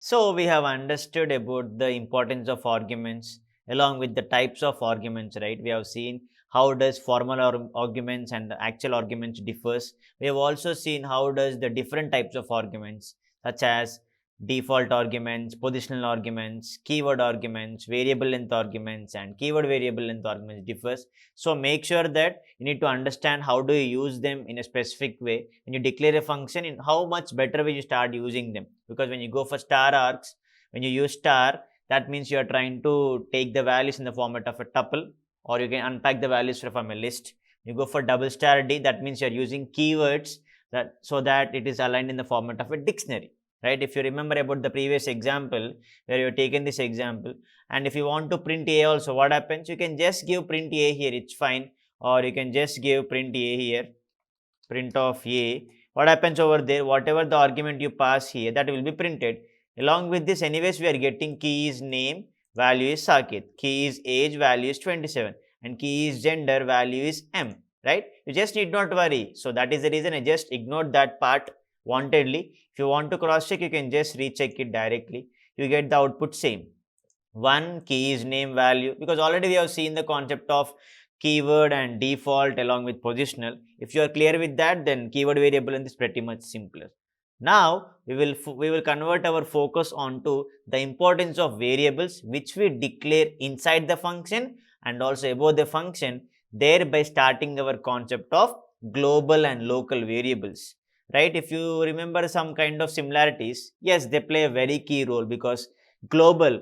So we have understood about the importance of arguments along with the types of arguments, right? We have seen how does formal arguments and the actual arguments differs. We have also seen how does the different types of arguments such as default arguments, positional arguments, keyword arguments, variable length arguments and keyword variable length arguments differs. So make sure that you need to understand how do you use them in a specific way. When you declare a function, in how much better will you start using them, because when you go for star args, when you use star, that means you are trying to take the values in the format of a tuple, or you can unpack the values from a list. You go for double star D, that means you are using keywords that so that it is aligned in the format of a dictionary, right? If you remember about the previous example where you have taken this example, and if you want to print a also, what happens? You can just give print a here, it's fine, or you can just give print a here, print of a. What happens over there? Whatever the argument you pass here, that will be printed. Along with this, anyways, we are getting key is name, value is Saket, key is age, value is 27, and key is gender, value is M, right? You just need not worry. So that is the reason I just ignored that part wantedly. If you want to cross check, you can just recheck it directly. You get the output same. One key is name value, because already we have seen the concept of keyword and default along with positional. If you are clear with that, then keyword variable is pretty much simpler. Now we will convert our focus onto the importance of variables which we declare inside the function and also above the function, thereby starting our concept of global and local variables. Right? If you remember some kind of similarities, yes, they play a very key role, because global,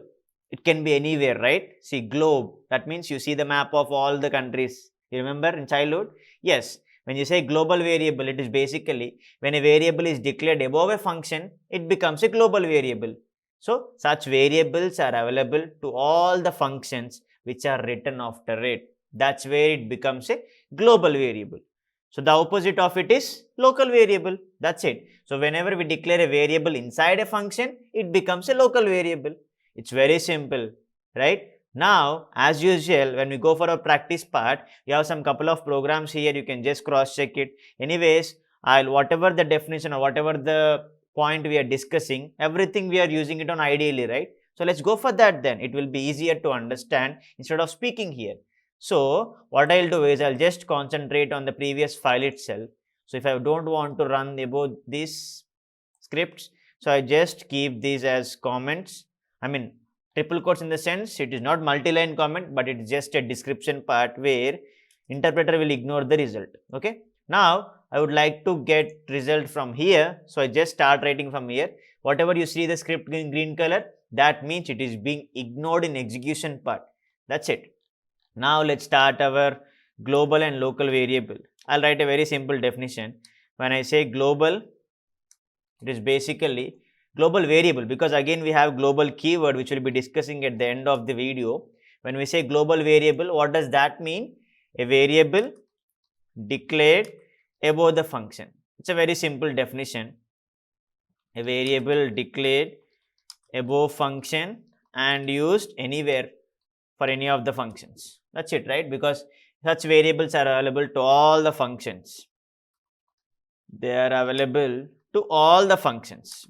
it can be anywhere, right? See, globe, that means you see the map of all the countries. You remember in childhood? Yes. When you say global variable, it is basically when a variable is declared above a function, it becomes a global variable. So such variables are available to all the functions which are written after it. That's where it becomes a global variable. So the opposite of it is local variable. That's it. So whenever we declare a variable inside a function, it becomes a local variable. It's very simple, right? Now, as usual, when we go for a practice part, we have some couple of programs here. You can just cross check it. Anyways, whatever the definition or whatever the point we are discussing, everything we are using it on ideally, right? So let's go for that then. It will be easier to understand instead of speaking here. So what I'll do is I'll just concentrate on the previous file itself. So if I don't want to run about these scripts, so I just keep these as comments. I mean, triple quotes in the sense it is not multi-line comment, but it is just a description part where interpreter will ignore the result. Okay. Now, I would like to get result from here. So I just start writing from here. Whatever you see the script in green color, that means it is being ignored in execution part. That's it. Now let's start our global and local variable. I'll write a very simple definition. When I say global, it is basically global variable, because again we have global keyword which we'll be discussing at the end of the video. When we say global variable, what does that mean? A variable declared above the function. It's a very simple definition. A variable declared above function and used anywhere for any of the functions. That's it, right? Because such variables are available to all the functions. They are available to all the functions.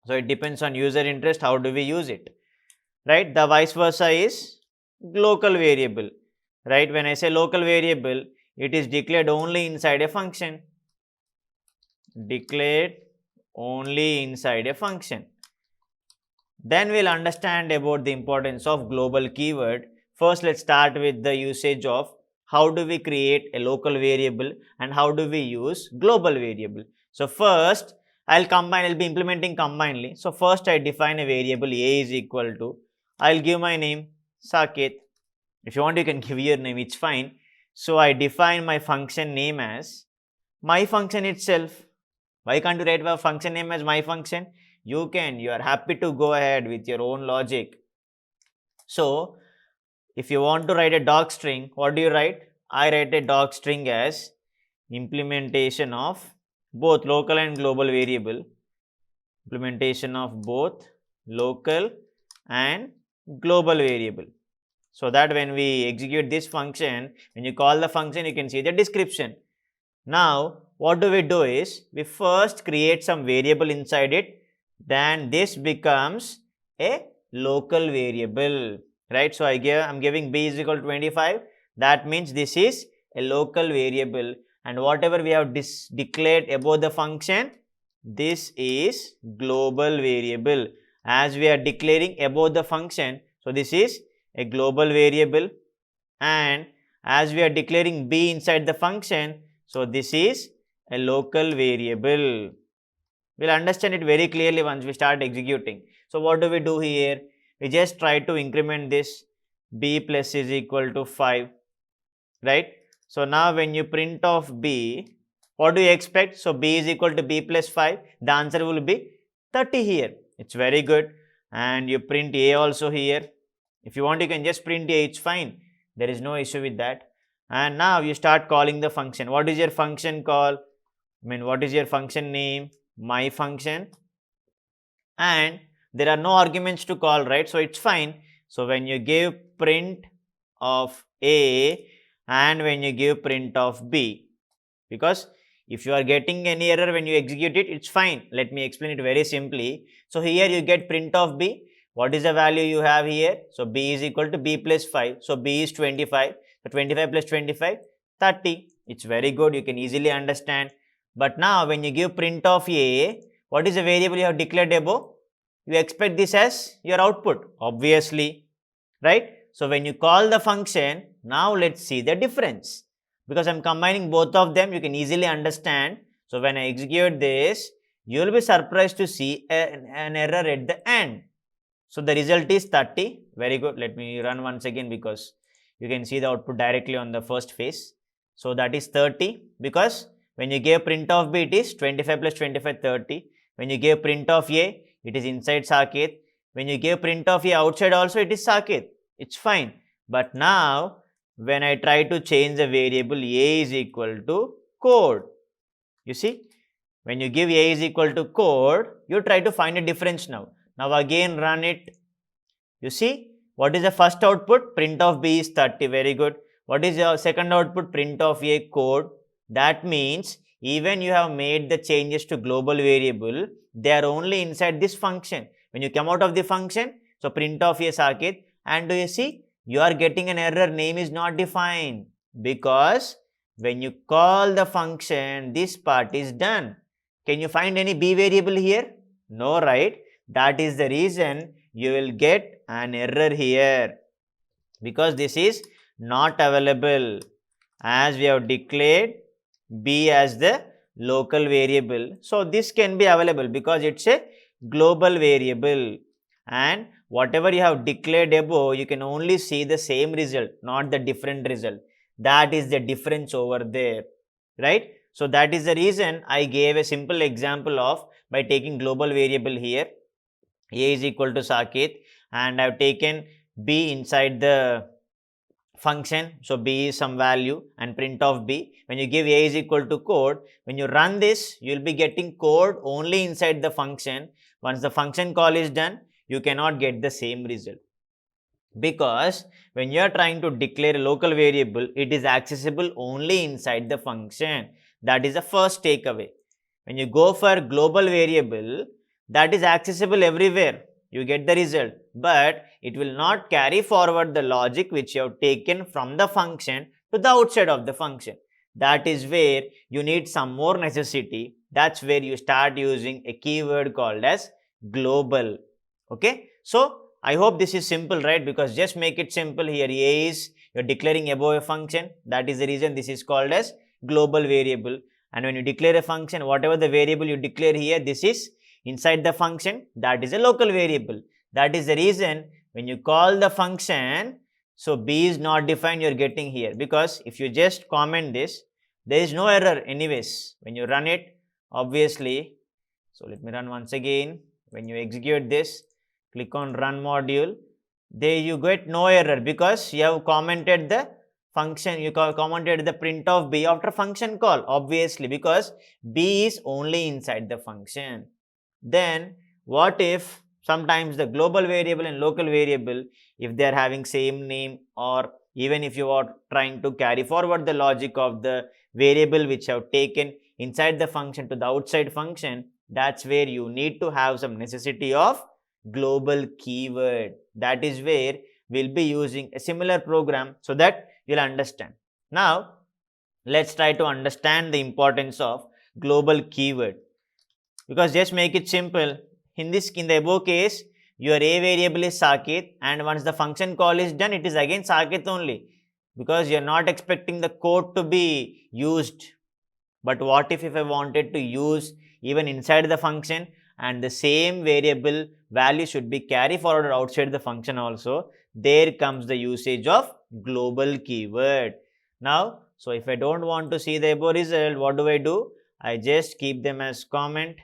So it depends on user interest, how do we use it, right? The vice versa is local variable, right? When I say local variable, it is declared only inside a function. Declared only inside a function. Then we'll understand about the importance of global keyword. First, let's start with the usage of how do we create a local variable and how do we use global variable. So first, I'll be implementing combinedly. So first I define a variable a is equal to, I'll give my name Saket. If you want, you can give your name, it's fine. So I define my function name as my function itself. Why can't you write my function name as my function? You can, you are happy to go ahead with your own logic. So if you want to write a doc string, what do you write? I write a doc string as implementation of both local and global variable. Implementation of both local and global variable. So that when we execute this function, when you call the function, you can see the description. Now, what do we do is, we first create some variable inside it. then this becomes a local variable, right? So I'm giving b is equal to 25. That means this is a local variable, and whatever we have declared above the function, this is global variable. As we are declaring above the function, so this is a global variable, and as we are declaring b inside the function, so this is a local variable. We'll understand it very clearly once we start executing. So what do we do here? We just try to increment this b plus is equal to 5, right? So now when you print off b, what do you expect? So b is equal to b plus 5. The answer will be 30 here. It's very good. And you print a also here. If you want, you can just print a, it's fine. There is no issue with that. And now you start calling the function. What is your function call? What is your function name? My function. And there are no arguments to call, right? So it's fine. So when you give print of a and when you give print of b, because if you are getting any error when you execute it, it's fine. Let me explain it very simply. So here you get print of b. What is the value you have here? So b is equal to b plus 5. So b is 25. So 25 plus 25, 30. It's very good. You can easily understand. But now when you give print of a, what is the variable you have declared above? You expect this as your output, obviously, right? So when you call the function, now let's see the difference. Because I'm combining both of them, you can easily understand. So when I execute this, you will be surprised to see an error at the end. So the result is 30. Very good. Let me run once again because you can see the output directly on the first phase. So that is 30, because when you give print of b, it is 25 plus 25, 30. When you give print of a, it is inside Saket. When you give print of a outside also, it is Saket. It's fine. But now when I try to change the variable a is equal to code, you see, when you give a is equal to code, you try to find a difference now. Now again run it. You see, what is the first output? Print of b is 30. Very good. What is your second output? Print of a code. That means even you have made the changes to global variable, they are only inside this function. When you come out of the function, so print of a Saket, and do you see, you are getting an error, name is not defined, because when you call the function, this part is done. Can you find any b variable here? No, right? That is the reason you will get an error here, because this is not available, as we have declared b as the local variable. So this can be available because it's a global variable, and whatever you have declared above, you can only see the same result, not the different result. That is the difference over there, right? So that is the reason I gave a simple example of, by taking global variable here, a is equal to Saket, and I have taken b inside the function. So b is some value and print of b. When you give a is equal to code, when you run this, you will be getting code only inside the function. Once the function call is done, you cannot get the same result, because when you are trying to declare a local variable, it is accessible only inside the function. That is the first takeaway. When you go for global variable, that is accessible everywhere, you get the result, but it will not carry forward the logic which you have taken from the function to the outside of the function. That is where you need some more necessity. That's where you start using a keyword called as global. Okay, so I hope this is simple, right? Because just make it simple. Here a is, you're declaring above a function. That is the reason this is called as global variable. And when you declare a function, whatever the variable you declare here, this is inside the function, that is a local variable. That is the reason when you call the function, so b is not defined, you're getting here, because if you just comment this, there is no error anyways. When you run it, obviously, so let me run once again. When you execute this, click on run module, there you get no error, because you have commented the function, you commented the print of b after function call, obviously, because b is only inside the function. Then what if sometimes the global variable and local variable, if they are having same name, or even if you are trying to carry forward the logic of the variable which you have taken inside the function to the outside function, that's where you need to have some necessity of global keyword. That is where we'll be using a similar program so that you'll understand. Now, let's try to understand the importance of global keyword, because just make it simple. In the above case, your a variable is Sakit, and once the function call is done, it is again Sakit only, because you're not expecting the code to be used. But what if I wanted to use even inside the function, and the same variable value should be carry forwarded outside the function also? There comes the usage of global keyword. Now, so if I don't want to see the above result, what do? I just keep them as comment.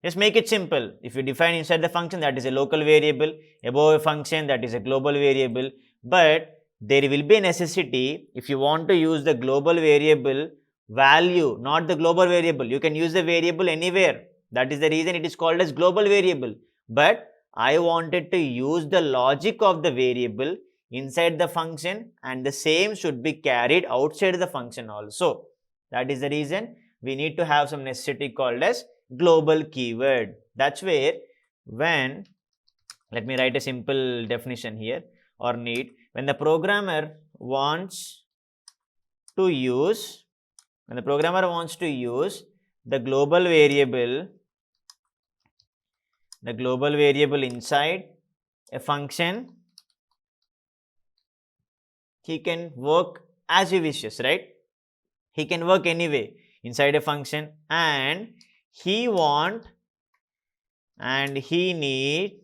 Just make it simple. If you define inside the function, that is a local variable, above a function, that is a global variable. But there will be a necessity, if you want to use the global variable value, not the global variable, you can use the variable anywhere. That is the reason it is called as global variable. But I wanted to use the logic of the variable inside the function, and the same should be carried outside the function also. That is the reason we need to have some necessity called as global keyword. That's where when, let me write a simple definition here, or need, when the programmer wants to use, the global variable, inside a function, he can work as he wishes, right? He can work anyway inside a function, and he need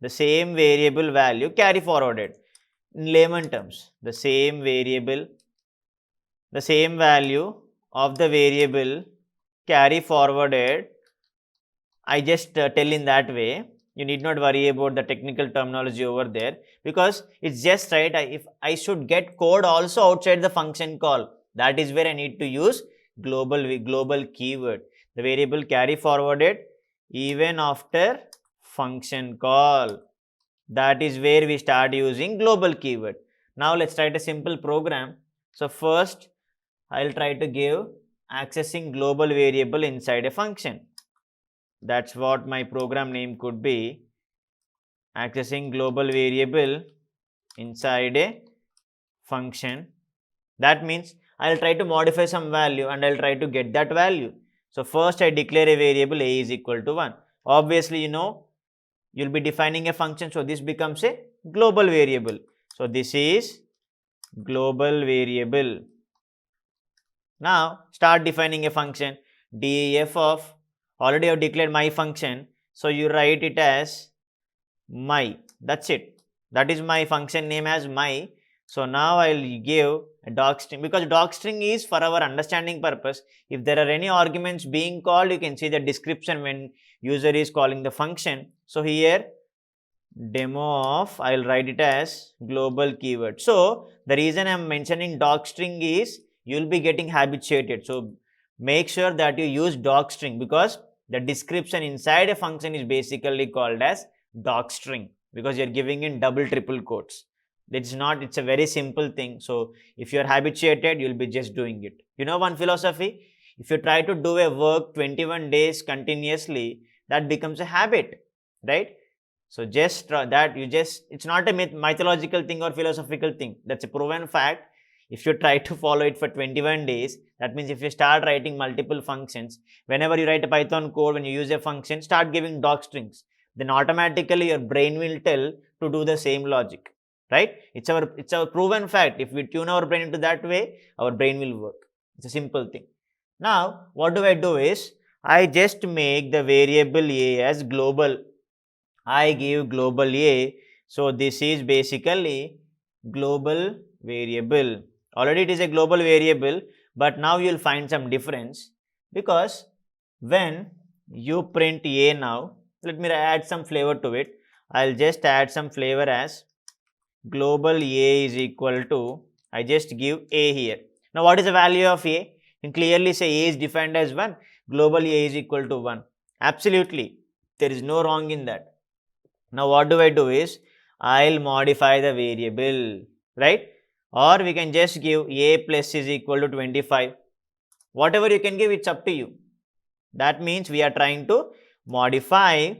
the same variable value carry forwarded. In layman terms, the same value of the variable carry forwarded. I just tell in that way. You need not worry about the technical terminology over there, because it's just right. If I should get code also outside the function call, that is where I need to use global keyword. The variable carry forwarded even after function call. That is where we start using global keyword. Now let's write a simple program. So first I'll try to give accessing global variable inside a function. That's what my program name could be, accessing global variable inside a function. That means I'll try to modify some value and I'll try to get that value. So first I declare a variable a is equal to 1. Obviously, you'll be defining a function, so this becomes a global variable. So this is global variable. Now start defining a function. Def of, already I've declared my function, so you write it as my. That's it. That is my function name as my. So now I'll give a docstring, because docstring is for our understanding purpose. If there are any arguments being called, you can see the description when user is calling the function. So here demo of, I'll write it as global keyword. So the reason I'm mentioning docstring is you'll be getting habituated. So make sure that you use docstring, because the description inside a function is basically called as docstring, because you're giving in double triple quotes. It's a very simple thing. So if you're habituated, you'll be just doing it. One philosophy, if you try to do a work 21 days continuously, that becomes a habit, right? So just that it's not a mythological thing or philosophical thing. That's a proven fact. If you try to follow it for 21 days, that means if you start writing multiple functions, whenever you write a Python code, when you use a function, start giving docstrings, then automatically your brain will tell to do the same logic, right? It's our proven fact. If we tune our brain into that way, our brain will work. It's a simple thing. Now, what do I do is, I just make the variable a as global. I give global a. So this is basically global variable. Already it is a global variable, but now you'll find some difference, because when you print a now, let me add some flavor to it. I'll just add some flavor as global a is equal to, I just give a here. Now what is the value of a? You can clearly say a is defined as 1. Global a is equal to 1. Absolutely. There is no wrong in that. Now what do I do is, I'll modify the variable, right? Or we can just give a plus is equal to 25. Whatever you can give, it's up to you. That means we are trying to modify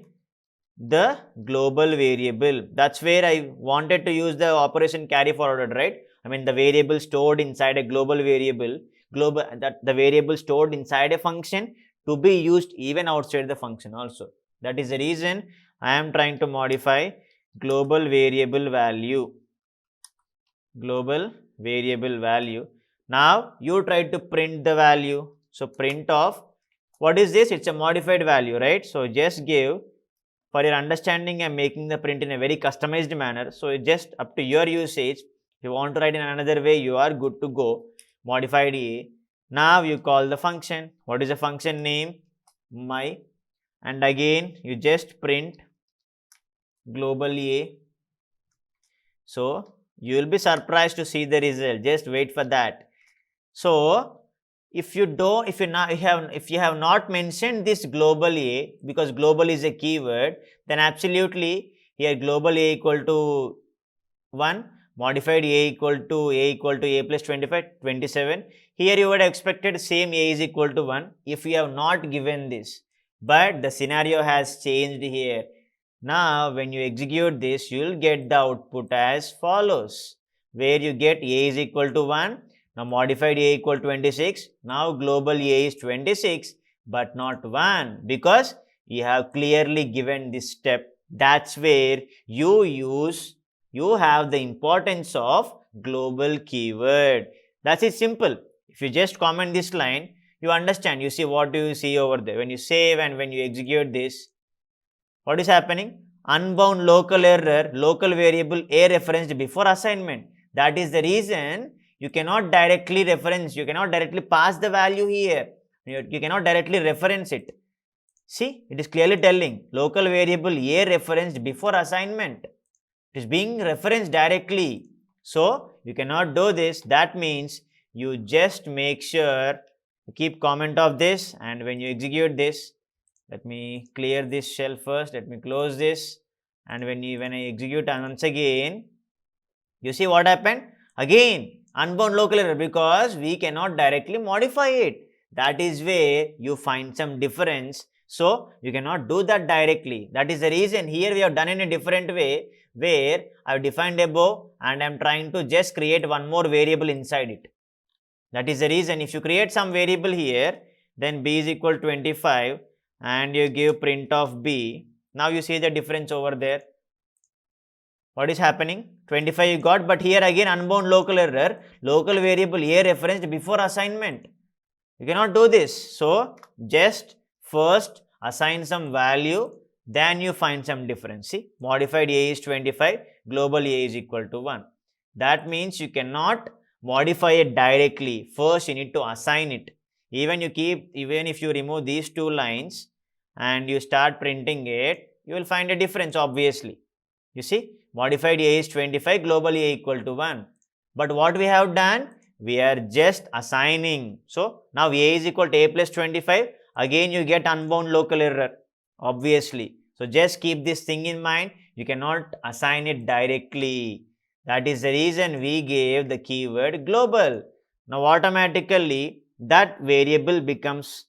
the global variable. That's where I wanted to use the operation carry forwarded, right? I mean the variable stored inside a global variable, that the variable stored inside a function to be used even outside the function also. That is the reason I am trying to modify global variable value. Global variable value. Now you try to print the value. So print of, what is this? It's a modified value, right? So just give, for your understanding, I'm making the print in a very customized manner. So it's just up to your usage. If you want to write in another way, you are good to go. Modified A. Now you call the function. What is the function name? My. And again, you just print global A. So you will be surprised to see the result. Just wait for that. So if you have not mentioned this global A, because global is a keyword, then absolutely here global A equal to 1, modified A equal to A plus 25, 27. Here you would have expected same A is equal to 1 if you have not given this. But the scenario has changed here. Now when you execute this, you will get the output as follows, where you get A is equal to 1. Now modified A equal to 26. Now global A is 26 but not 1, because you have clearly given this step. That's where you have the importance of global keyword. That's it, simple. If you just comment this line, you understand. You see, what do you see over there? When you save and when you execute this, what is happening? Unbound local error, local variable A referenced before assignment. That is the reason you cannot directly reference, you cannot directly pass the value here. You cannot directly reference it. See, it is clearly telling local variable A referenced before assignment. It is being referenced directly. So you cannot do this. That means you just make sure you keep comment of this, and when you execute this, let me clear this shell first. Let me close this, and when I execute once again, you see what happened? Again, unbound local error, because we cannot directly modify it. That is where you find some difference. So you cannot do that directly. That is the reason here we have done in a different way, where I have defined above and I am trying to just create one more variable inside it. That is the reason. If you create some variable here, then b is equal to 25 and you give print of b. Now you see the difference over there. What is happening? 25 you got, but here again unbound local error, local variable A referenced before assignment. You cannot do this. So just first assign some value, then you find some difference. See, modified A is 25, global A is equal to 1. That means you cannot modify it directly. First you need to assign it. Even if you remove these two lines and you start printing it, you will find a difference obviously. You see, modified A is 25, global A equal to 1. But what we have done? We are just assigning. So now A is equal to A plus 25. Again you get unbound local error, obviously. So just keep this thing in mind. You cannot assign it directly. That is the reason we gave the keyword global. Now automatically that variable becomes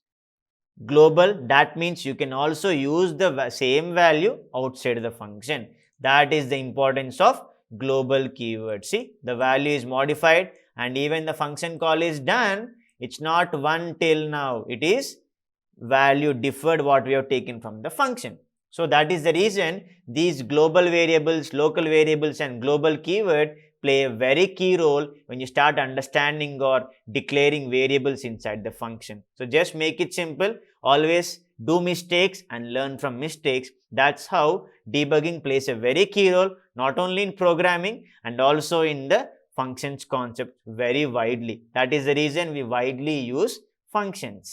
global. That means you can also use the same value outside the function. That is the importance of global keyword. See, the value is modified and even the function call is done. It's not 1 till now. It is value deferred what we have taken from the function. So that is the reason these global variables, local variables and global keyword play a very key role when you start understanding or declaring variables inside the function. So just make it simple. Always do mistakes and learn from mistakes. That's how debugging plays a very key role, not only in programming and also in the functions concept very widely. That is the reason we widely use functions.